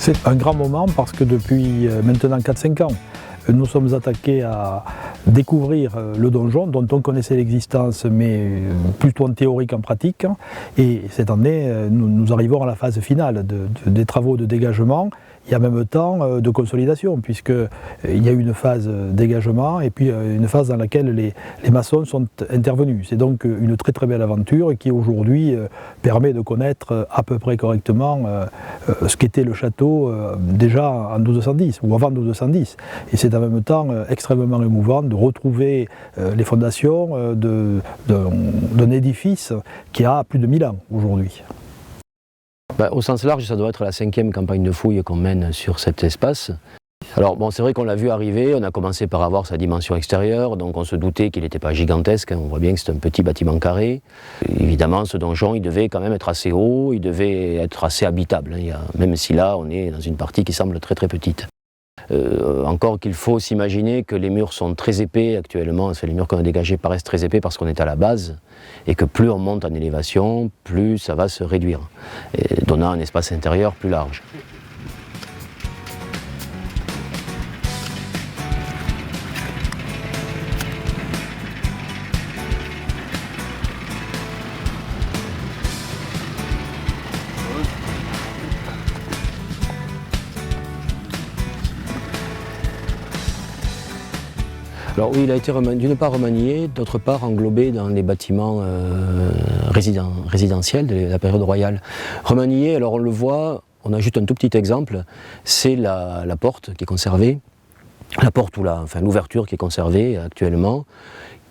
C'est un grand moment parce que depuis maintenant 4-5 ans, nous sommes attaqués à découvrir le donjon dont on connaissait l'existence mais plutôt en théorie qu'en pratique. Et cette année, nous arrivons à la phase finale des travaux de dégagement et en même temps de consolidation, puisqu'il y a eu une phase dégagement et puis une phase dans laquelle les maçons sont intervenus. C'est donc une très très belle aventure qui aujourd'hui permet de connaître à peu près correctement ce qu'était le château déjà en 1210 ou avant 1210. Et c'est en même temps extrêmement émouvant de retrouver les fondations d'un édifice qui a plus de 1000 ans aujourd'hui. Au sens large, ça doit être la 5e campagne de fouilles qu'on mène sur cet espace. Alors bon, c'est vrai qu'on l'a vu arriver, on a commencé par avoir sa dimension extérieure, donc on se doutait qu'il n'était pas gigantesque, on voit bien que c'est un petit bâtiment carré. Évidemment, ce donjon, il devait quand même être assez haut, il devait être assez habitable, même si là, on est dans une partie qui semble très très petite. Encore qu'il faut s'imaginer que les murs sont très épais actuellement, les murs qu'on a dégagés paraissent très épais parce qu'on est à la base, et que plus on monte en élévation, plus ça va se réduire, donnant un espace intérieur plus large. Alors oui, il a été d'une part remanié, d'autre part englobé dans les bâtiments résidentiels de la période royale. Remanié, alors on le voit, on a juste un tout petit exemple, c'est la porte qui est conservée, la porte ou l'ouverture qui est conservée actuellement,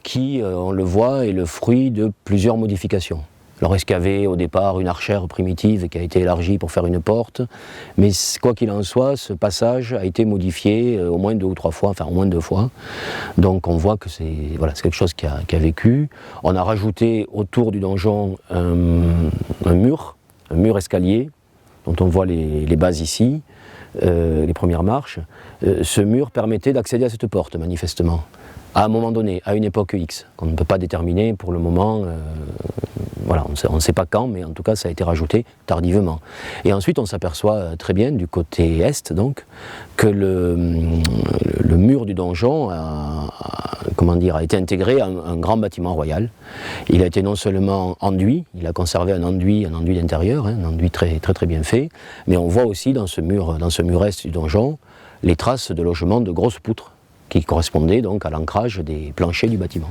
qui, on le voit, est le fruit de plusieurs modifications. Alors est-ce qu'il y avait au départ une archère primitive qui a été élargie pour faire une porte, mais quoi qu'il en soit, ce passage a été modifié au moins 2 ou 3 fois, enfin au moins 2 fois. Donc on voit que c'est quelque chose qui a vécu. On a rajouté autour du donjon un mur escalier, dont on voit les bases ici, les premières marches. Ce mur permettait d'accéder à cette porte, manifestement, à un moment donné, à une époque X, qu'on ne peut pas déterminer pour le moment. On ne sait pas quand, mais en tout cas ça a été rajouté tardivement. Et ensuite on s'aperçoit très bien du côté est donc que le mur du donjon a été intégré à un grand bâtiment royal. Il a été non seulement enduit, il a conservé un enduit d'intérieur, un enduit très, très très bien fait, mais on voit aussi dans ce mur est du donjon les traces de logement de grosses poutres qui correspondaient donc à l'ancrage des planchers du bâtiment.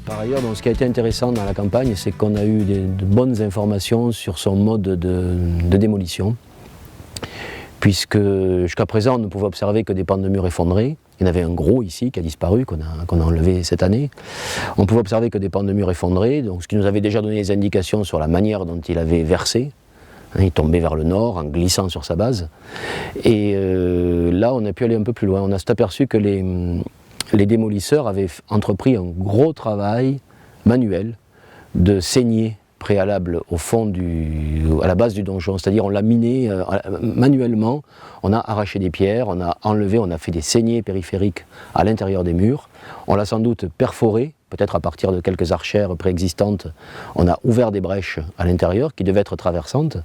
Par ailleurs, ce qui a été intéressant dans la campagne, c'est qu'on a eu de bonnes informations sur son mode de démolition, puisque jusqu'à présent on ne pouvait observer que des pans de murs effondrés. Il y en avait un gros ici qui a disparu, qu'on a enlevé cette année. On pouvait observer que des pans de murs effondrés, donc ce qui nous avait déjà donné des indications sur la manière dont il avait versé. Il tombait vers le nord en glissant sur sa base. Et là, on a pu aller un peu plus loin. On s'est aperçu que les démolisseurs avaient entrepris un gros travail manuel de saignée préalable au fond à la base du donjon, c'est-à-dire on l'a miné manuellement, on a arraché des pierres, on a enlevé, on a fait des saignées périphériques à l'intérieur des murs, on l'a sans doute perforé, peut-être à partir de quelques archères préexistantes, on a ouvert des brèches à l'intérieur qui devaient être traversantes,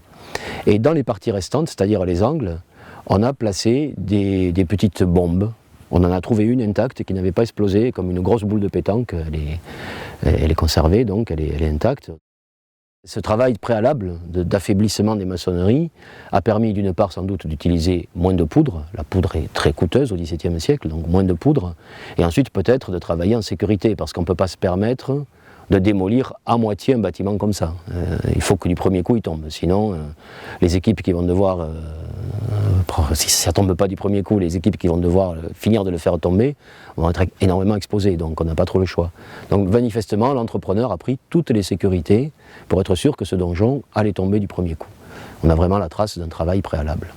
et dans les parties restantes, c'est-à-dire les angles, on a placé des petites bombes. On en a trouvé une intacte qui n'avait pas explosé, comme une grosse boule de pétanque, elle est conservée, donc elle est intacte. Ce travail préalable d'affaiblissement des maçonneries a permis d'une part sans doute d'utiliser moins de poudre, la poudre est très coûteuse au XVIIe siècle, donc moins de poudre, et ensuite peut-être de travailler en sécurité, parce qu'on ne peut pas se permettre de démolir à moitié un bâtiment comme ça. Il faut que du premier coup il tombe, sinon les équipes qui vont devoir, si ça ne tombe pas du premier coup, les équipes qui vont devoir finir de le faire tomber vont être énormément exposées, donc on n'a pas trop le choix. Donc manifestement, l'entrepreneur a pris toutes les sécurités pour être sûr que ce donjon allait tomber du premier coup. On a vraiment la trace d'un travail préalable.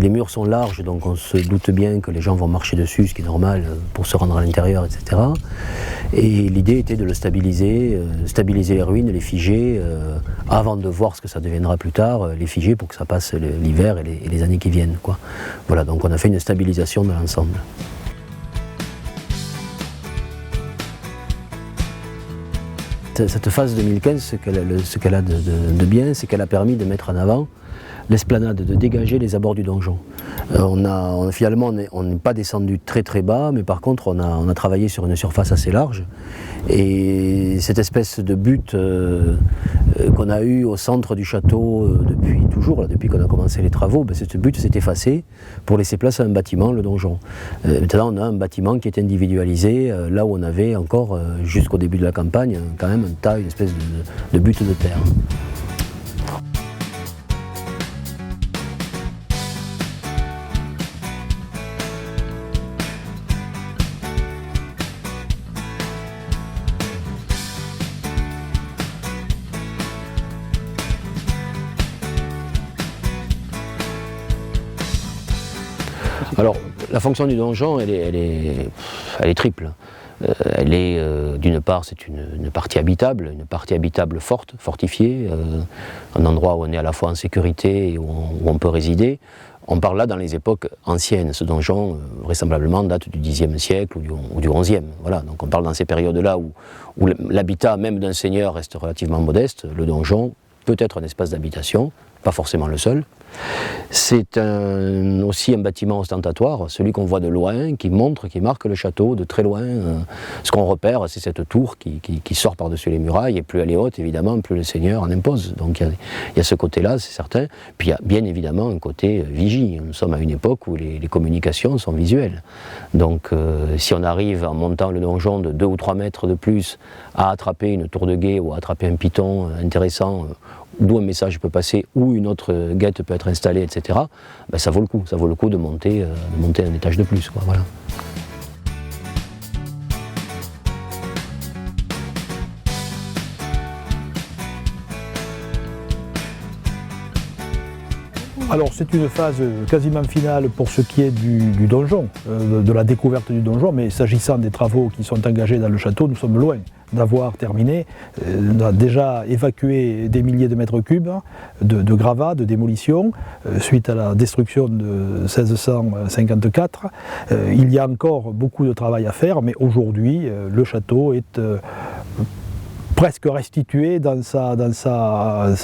les murs sont larges, donc on se doute bien que les gens vont marcher dessus, ce qui est normal pour se rendre à l'intérieur, etc. Et l'idée était de le stabiliser, stabiliser les ruines, les figer, avant de voir ce que ça deviendra plus tard, les figer pour que ça passe l'hiver et les années qui viennent, quoi. Voilà, donc on a fait une stabilisation de l'ensemble. Cette phase 2015, ce qu'elle a de bien, c'est qu'elle a permis de mettre en avant l'esplanade, de dégager les abords du donjon. Finalement, on n'est pas descendu très très bas, mais par contre on a travaillé sur une surface assez large. Et cette espèce de butte qu'on a eue au centre du château depuis toujours, depuis qu'on a commencé les travaux, cette butte s'est effacée pour laisser place à un bâtiment, le donjon. Maintenant on a un bâtiment qui est individualisé, là où on avait encore, jusqu'au début de la campagne, quand même une espèce de butte de terre. Alors, la fonction du donjon, elle est triple. D'une part, c'est une partie habitable forte, fortifiée, un endroit où on est à la fois en sécurité et où on peut résider. On parle là dans les époques anciennes. Ce donjon, vraisemblablement, date du Xe siècle ou du XIe. Voilà. Donc on parle dans ces périodes-là où l'habitat même d'un seigneur reste relativement modeste. Le donjon peut être un espace d'habitation, pas forcément le seul. C'est aussi un bâtiment ostentatoire, celui qu'on voit de loin, qui marque le château de très loin. Ce qu'on repère, c'est cette tour qui sort par-dessus les murailles, et plus elle est haute, évidemment, plus le seigneur en impose. Donc il y a ce côté-là, c'est certain. Puis il y a bien évidemment un côté vigie. Nous sommes à une époque où les communications sont visuelles. Donc si on arrive, en montant le donjon de 2 ou 3 mètres de plus, à attraper une tour de guet ou à attraper un piton intéressant, d'où un message peut passer, où une autre guette peut être installée, etc., ça vaut le coup de monter un étage de plus, quoi, voilà. Alors c'est une phase quasiment finale pour ce qui est du donjon, de la découverte du donjon, mais s'agissant des travaux qui sont engagés dans le château, nous sommes loin d'avoir terminé. On a déjà évacué des milliers de mètres cubes de gravats, de démolition, suite à la destruction de 1654. Il y a encore beaucoup de travail à faire, mais aujourd'hui, le château est presque restitué dans sa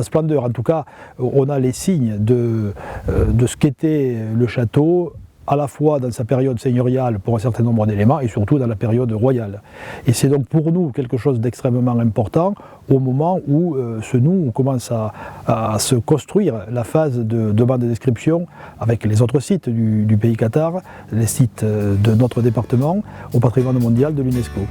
splendeur. En tout cas, on a les signes de ce qu'était le château, à la fois dans sa période seigneuriale pour un certain nombre d'éléments et surtout dans la période royale. Et c'est donc pour nous quelque chose d'extrêmement important au moment où on commence à se construire la phase de demande de description avec les autres sites du pays Qatar, les sites de notre département au patrimoine mondial de l'UNESCO.